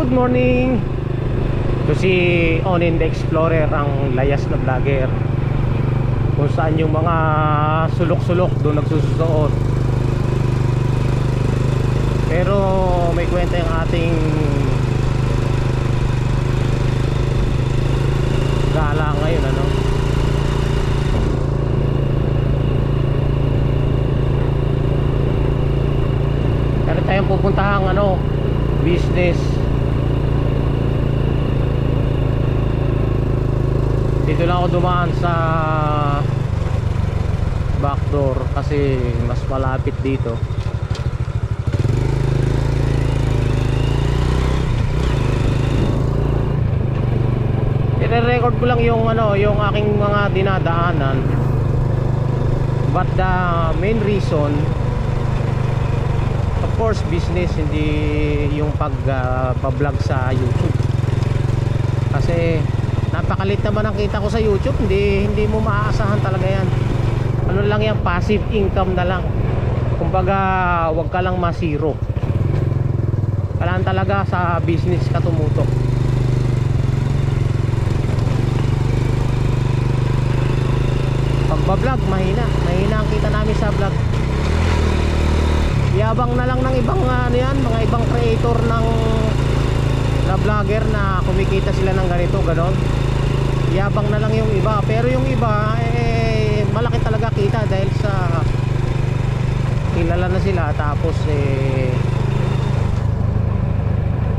Good morning. Ito si Onin the Explorer, ang layas na vlogger, kung saan yung mga sulok-sulok doon nagsusuot. Pero may kwenta yung ating gala ngayon, ano. Pero tayong pupuntahang business. Dito lang ako dumaan sa backdoor kasi mas malapit dito. I-record ko lang yung yung aking mga dinadaanan. But the main reason, of course, business, hindi yung pag-vlog sa YouTube. Kasi napakalit naman ang kita ko sa YouTube. Hindi mo maaasahan talaga yan. Ano lang yan, passive income na lang. Kumbaga, wag ka lang masiro. Kailangan talaga sa business ka tumutok. Pagbablog, mahina ang kita namin sa vlog. Yabang na lang ng ibang mga ibang creator na vlogger na kumikita sila ng ganito, ganon. Yabang na lang yung iba, pero yung iba malaki talaga kita dahil sa kilala na sila, tapos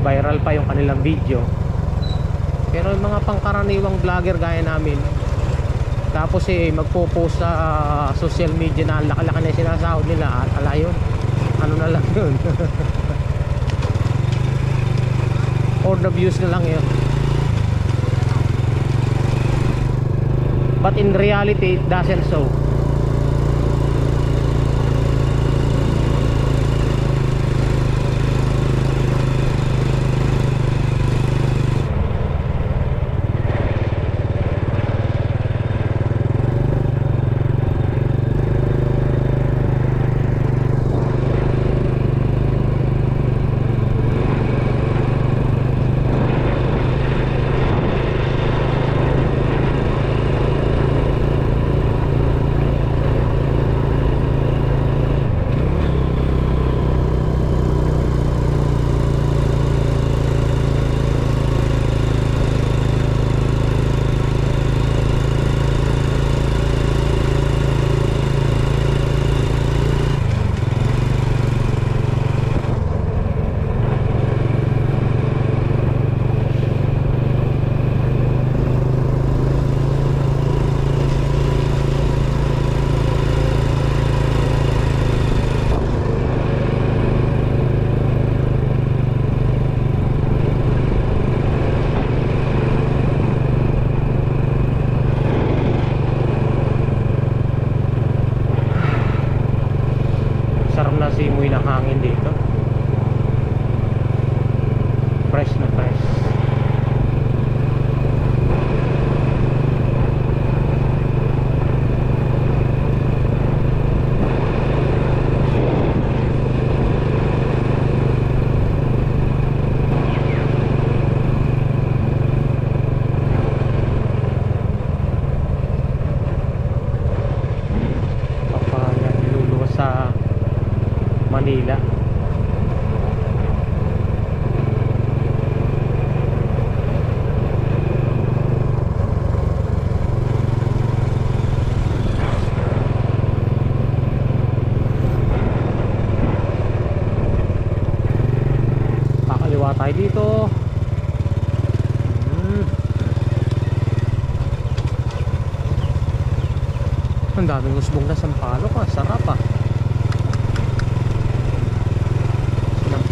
viral pa yung kanilang video. Pero yung mga pangkaraniwang vlogger gaya namin, tapos magpo-post sa social media na laki-laki na sinasahod nila, at ala yun, ano na lang yun. For the views na lang yun. But in reality, it doesn't so. Simoy ng hangin dito, fresh na fresh. Papaya niluluwas sa Manila. Kakaliwa tayo dito. Ang daming usbong na sampalok, sarap ah.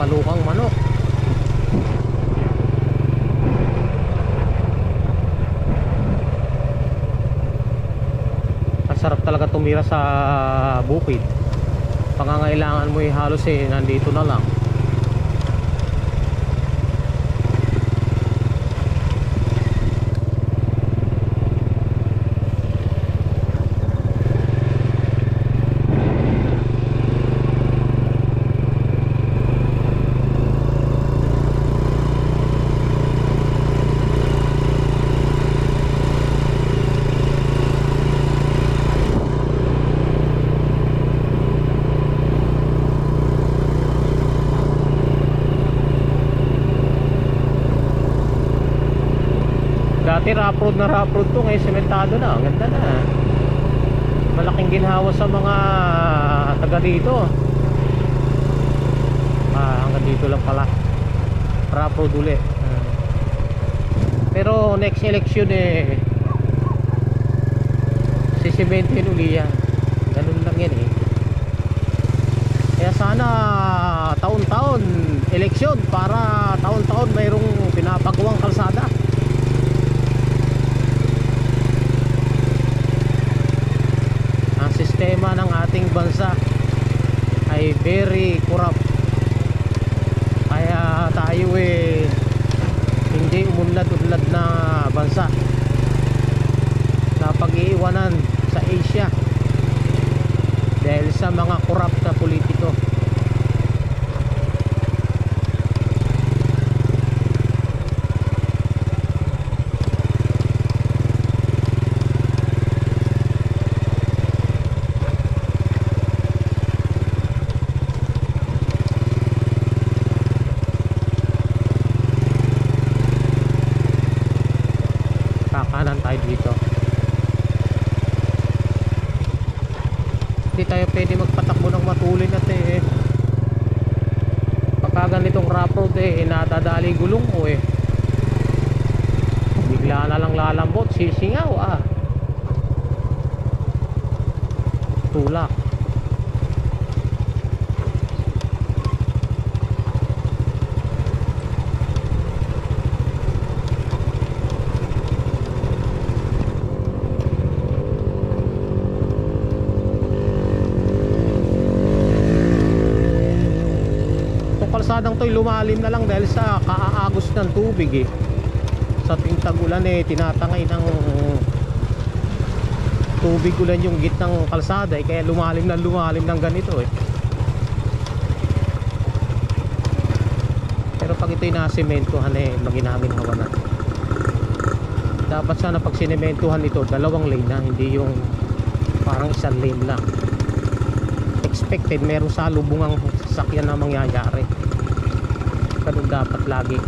Palukang manok. Ang sarap talaga tumira sa bukid. Pangangailangan mo halos nandito na lang. Dati rough road na rough road to, ngayon sementado na. Ang ganda na. Malaking ginhawa sa mga taga dito. Hanggang dito lang pala. Rough road uli. Pero next election sisementohin uli yan. Ganun lang yan Kaya sana taon-taon eleksyon para taon-taon mayroong pinapagawang kalsada. Ang sistema ng ating bansa ay very corrupt. Kaya tayo hindi umunlad-unlad na bansa na pag-iiwanan sa Asia dahil sa mga corrupt na politiko. Kakanan tayo dito. Hindi tayo pwede magpatakbo ng matulin at pagka ganitong rough road natadali gulong ko bigla na lang lalambot, sisingaw tulak. Kalsadang to'y lumalim na lang dahil sa kaaagos ng tubig sa tuwing tag-ulan tinatangay ng tubig ulan yung gitnang kalsada kaya lumalim ng ganito pero pag ito'y nasimentuhan maginaginhawa na. Dapat sana pag sinementuhan ito 2 lane na, hindi yung parang 1 lane lang. Expected merong salubungang sasakyan na mangyayari. Ganun dapat lagi.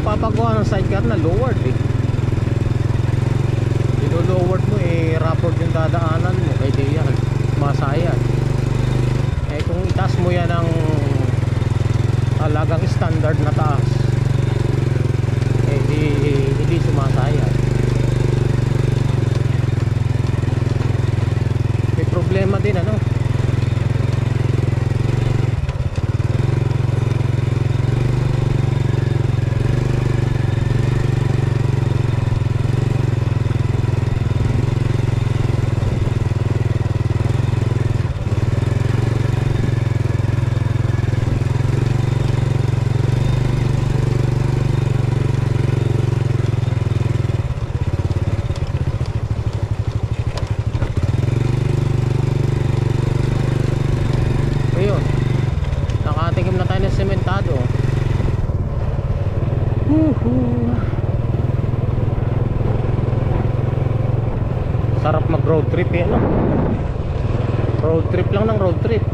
Papagawa ng sidecar na lowered lowered mo rapport yung dadaanan mo kay diyan masayan kung itaas mo yan ng talagang standard na taas hindi sumasaya. May problema din sarap mag road trip road trip lang ng road trip.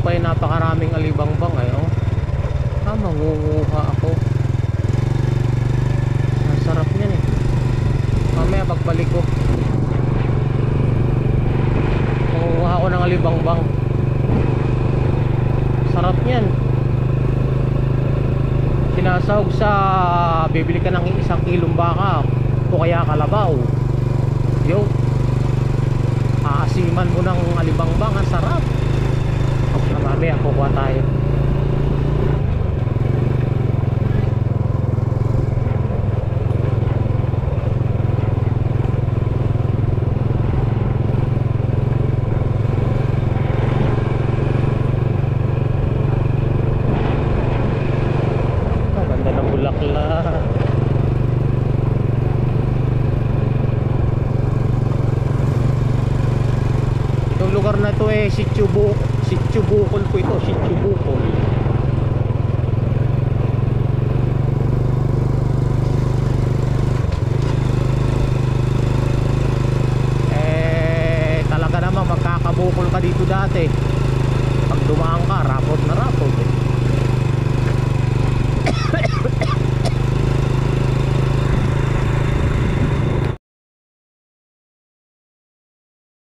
pa yung napakaraming alibangbang eh, oh. Mangunguha ako. Ang sarap niyan eh. Mamaya pagbalik ko, mangunguha ako ng alibangbang. Sarap niyan. Sinasahog sa, bibili ka ng 1 kilong baka o kaya kalabaw. Yo, aasiman mo ng alibangbang. Ang sarap. Mamaya kukuha tayo. Ganda ng bulaklak. Itong lugar na to eh, Sitio Bukol po ito, Sitio Bukol. Eh, talaga naman magkakabukol ka dito dati. Pag dumaan